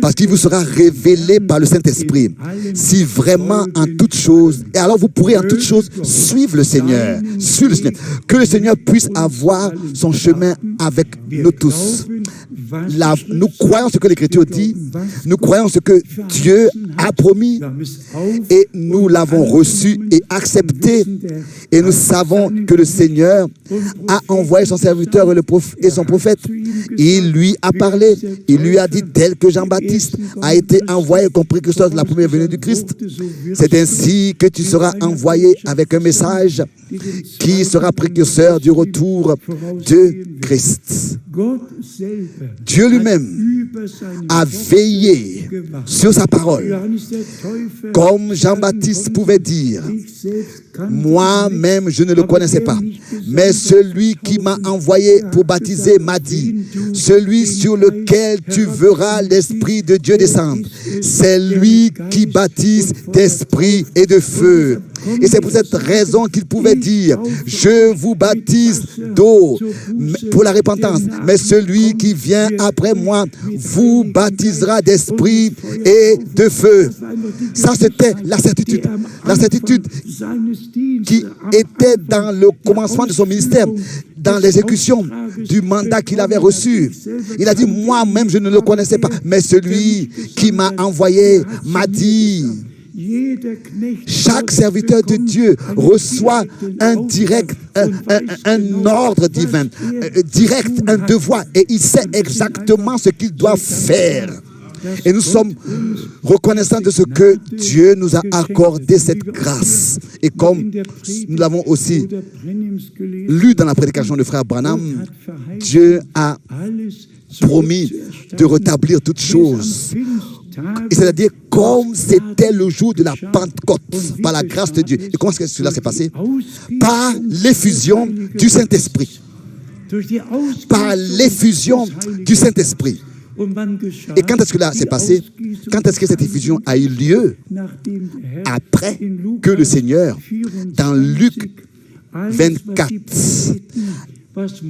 parce qu'il vous sera révélé par le Saint-Esprit. Si vraiment en toute chose, et alors vous pourrez en toute chose suivre le Seigneur, que le Seigneur puisse avoir son chemin avec nous tous. Nous croyons ce que l'Écriture dit, nous croyons ce que Dieu a promis, et nous l'avons reçu et accepté, et nous savons que le Seigneur a envoyé son serviteur et son prophète. Il lui a parlé, il lui a dit, tel que Jean-Baptiste a été envoyé comme précurseur de la première venue du Christ, c'est ainsi que tu seras envoyé avec un message qui sera précurseur du retour de Christ. Dieu lui-même a veillé sur sa parole. Comme Jean-Baptiste pouvait dire, moi-même je ne le connaissais pas, mais celui qui m'a envoyé pour baptiser m'a dit, celui sur lequel tu verras l'Esprit de Dieu descendre, c'est lui qui baptise d'esprit et de feu. Et c'est pour cette raison qu'il pouvait dire, je vous baptise d'eau pour la repentance, mais celui qui vient après moi vous baptisera d'esprit et de feu. Ça, c'était la certitude qui était dans le commencement de son ministère, dans l'exécution du mandat qu'il avait reçu. Il a dit, moi-même je ne le connaissais pas, mais celui qui m'a envoyé m'a dit. Chaque serviteur de Dieu reçoit un ordre divin, direct, un devoir, et il sait exactement ce qu'il doit faire. Et nous sommes reconnaissants de ce que Dieu nous a accordé cette grâce. Et comme nous l'avons aussi lu dans la prédication de frère Branham, Dieu a promis de rétablir toutes choses. Et c'est-à-dire comme c'était le jour de la Pentecôte, par la grâce de Dieu. Et comment est-ce que cela s'est passé? Par l'effusion du Saint-Esprit. Par l'effusion du Saint-Esprit. Et quand est-ce que cela s'est passé? Quand est-ce que cette effusion a eu lieu? Après que le Seigneur, dans Luc 24,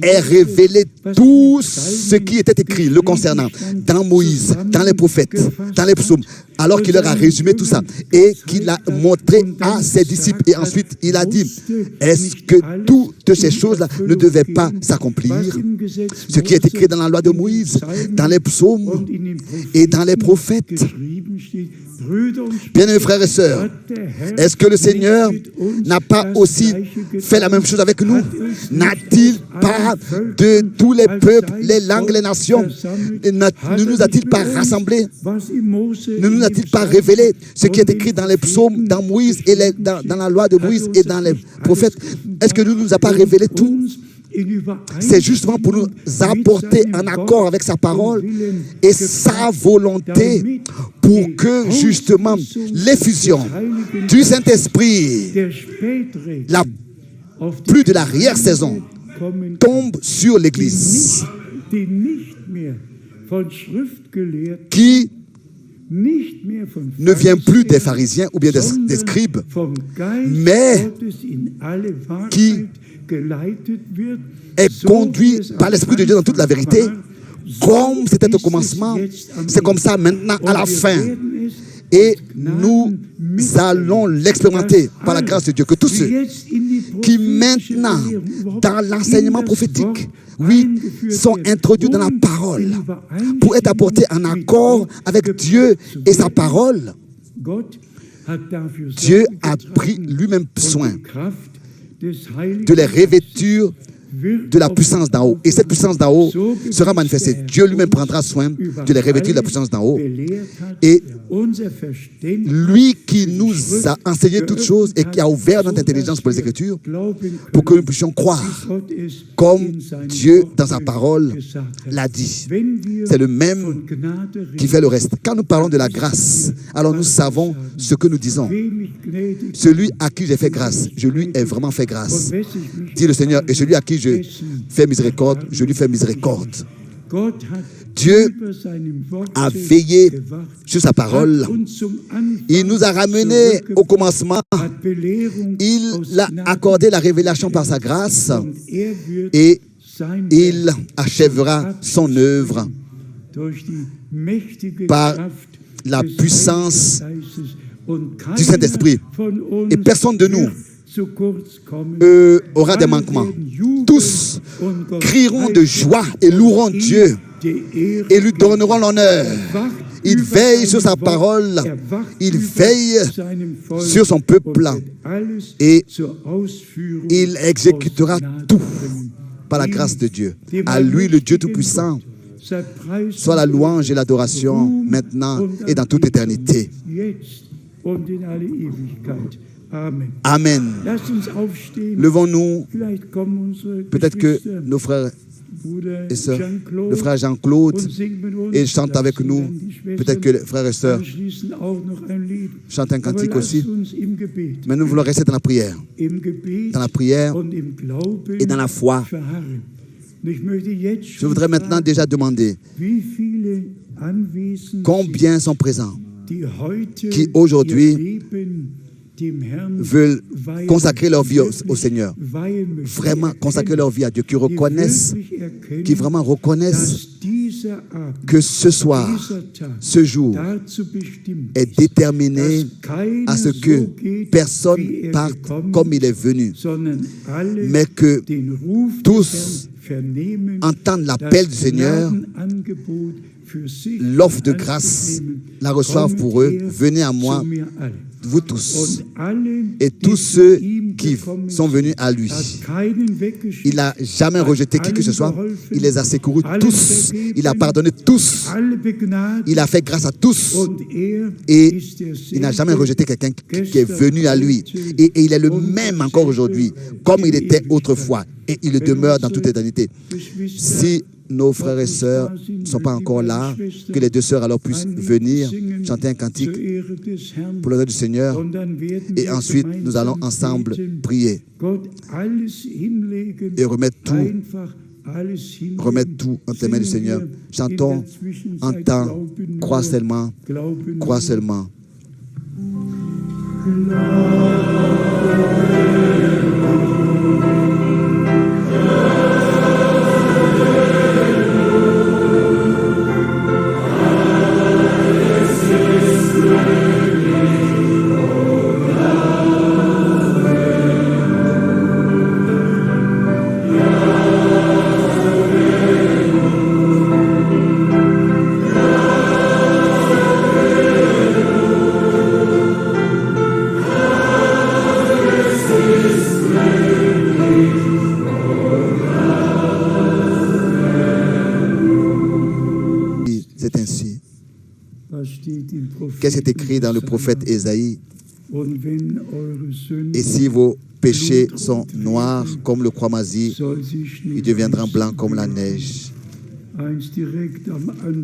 ait révélé tout ce qui était écrit le concernant dans Moïse, dans les prophètes, dans les psaumes, alors qu'il leur a résumé tout ça et qu'il a montré à ses disciples. Et ensuite, il a dit, est-ce que toutes ces choses-là ne devaient pas s'accomplir? Ce qui est écrit dans la loi de Moïse, dans les psaumes et dans les prophètes. Bien-aimés frères et sœurs, est-ce que le Seigneur n'a pas aussi fait la même chose avec nous? N'a-t-il pas de tous les peuples, les langues, les nations, ne nous a-t-il pas rassemblés? Ne nous a-t-il pas révélé ce qui est écrit dans les psaumes, dans Moïse et dans la loi de Moïse et dans les prophètes? Est-ce que ne nous a pas révélé tout? C'est justement pour nous apporter en accord avec sa parole et sa volonté pour que justement l'effusion du Saint-Esprit, la pluie de l'arrière-saison, tombe sur l'Église qui ne vient plus des pharisiens ou bien des scribes, mais qui est conduit par l'Esprit de Dieu dans toute la vérité, comme c'était au commencement, c'est comme ça maintenant à la fin. Et nous allons l'expérimenter par la grâce de Dieu, que tous ceux qui maintenant, dans l'enseignement prophétique, oui, sont introduits dans la parole, pour être apportés en accord avec Dieu et sa parole, Dieu a pris lui-même soin de les revêtir de la puissance d'en haut. Et cette puissance d'en haut sera manifestée. Dieu lui-même prendra soin de les revêtir de la puissance d'en haut. Et lui qui nous a enseigné toutes choses et qui a ouvert notre intelligence pour les Écritures, pour que nous puissions croire comme Dieu dans sa parole l'a dit. C'est le même qui fait le reste. Quand nous parlons de la grâce, alors nous savons ce que nous disons. Celui à qui j'ai fait grâce, je lui ai vraiment fait grâce, dit le Seigneur. Et celui à qui je fais miséricorde, je lui fais miséricorde. Dieu a veillé sur sa parole. Il nous a ramenés au commencement. Il a accordé la révélation par sa grâce et il achèvera son œuvre par la puissance du Saint-Esprit. Et personne de nous aura des manquements. Tous crieront de joie et loueront Dieu et lui donneront l'honneur. Il veille sur sa parole, il veille sur son peuple et il exécutera tout par la grâce de Dieu. À lui, le Dieu Tout-Puissant, soit la louange et l'adoration maintenant et dans toute éternité. Amen. Levons-nous. Peut-être que nos frères et sœurs, le frère Jean-Claude, et chante avec nous. Peut-être que les frères et sœurs chantent un cantique aussi. Mais nous voulons rester dans la prière. Dans la prière et dans la foi. Je voudrais maintenant déjà demander combien sont présents qui aujourd'hui veulent consacrer leur vie au Seigneur, vraiment consacrer leur vie à Dieu, qui vraiment reconnaissent que ce soir, ce jour est déterminé à ce que personne parte comme il est venu, mais que tous entendent l'appel du Seigneur, l'offre de grâce, la reçoivent pour eux. Venez à moi, vous tous, et tous ceux qui sont venus à lui. Il n'a jamais rejeté qui que ce soit. Il les a secourus tous. Il a pardonné tous. Il a fait grâce à tous. Et il n'a jamais rejeté quelqu'un qui est venu à lui. Et il est le même encore aujourd'hui, comme il était autrefois. Et il demeure dans toute éternité. Si nos frères et sœurs ne sont pas encore là, que les deux sœurs alors puissent venir chanter un cantique pour l'honneur du Seigneur. Et ensuite, nous allons ensemble prier et remettre tout entre les mains du Seigneur. Chantons, entends, crois seulement, crois seulement. Yes, Qu'est-ce qui est écrit dans le prophète Ésaïe? Et si vos péchés sont noirs comme le cramoisi, ils deviendront blancs comme la neige.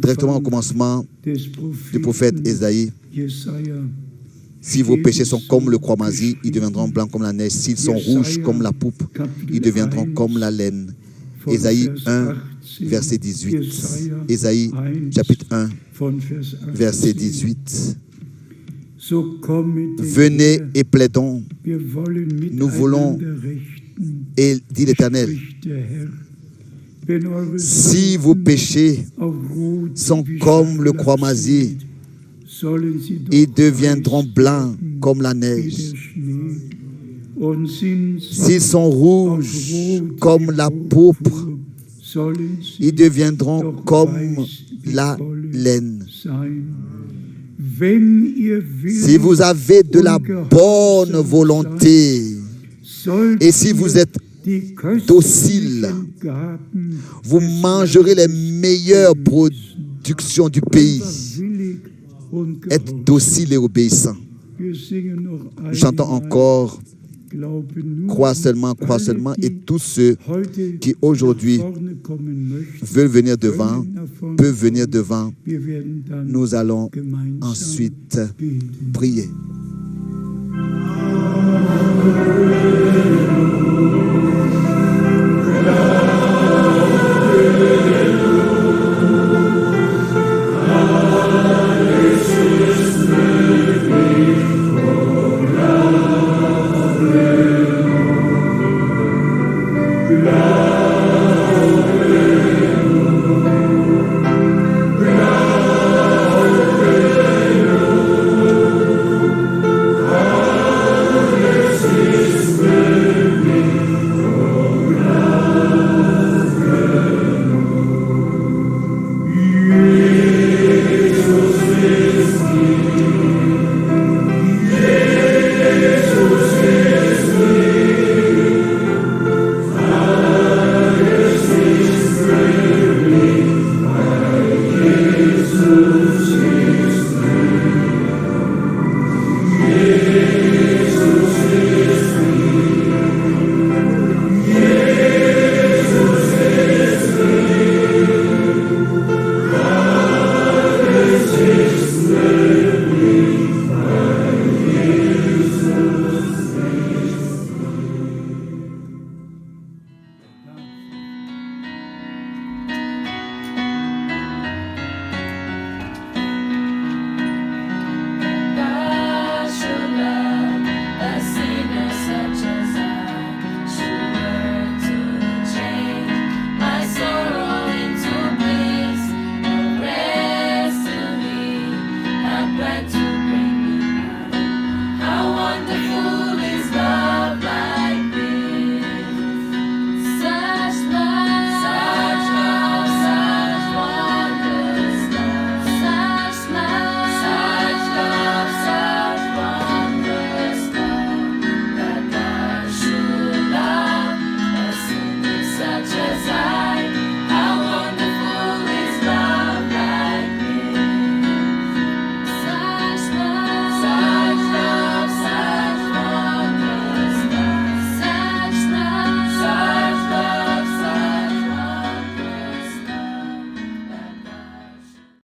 Directement au commencement du prophète Ésaïe, si vos péchés sont comme le cramoisi, ils deviendront blancs comme la neige. S'ils sont rouges comme la pourpre, ils deviendront comme la laine. Ésaïe 1, verset 18. Ésaïe, chapitre 1, verset 18. Venez et plaidons. Nous voulons, et dit l'Éternel, si vos péchés sont comme le cramoisi, ils deviendront blancs comme la neige. S'ils sont rouges comme la pourpre, ils deviendront comme la laine. Si vous avez de la bonne volonté et si vous êtes docile, vous mangerez les meilleures productions du pays. Être docile et obéissant. Nous chantons encore crois seulement, et tous ceux qui aujourd'hui veulent venir devant, peuvent venir devant. Nous allons ensuite prier.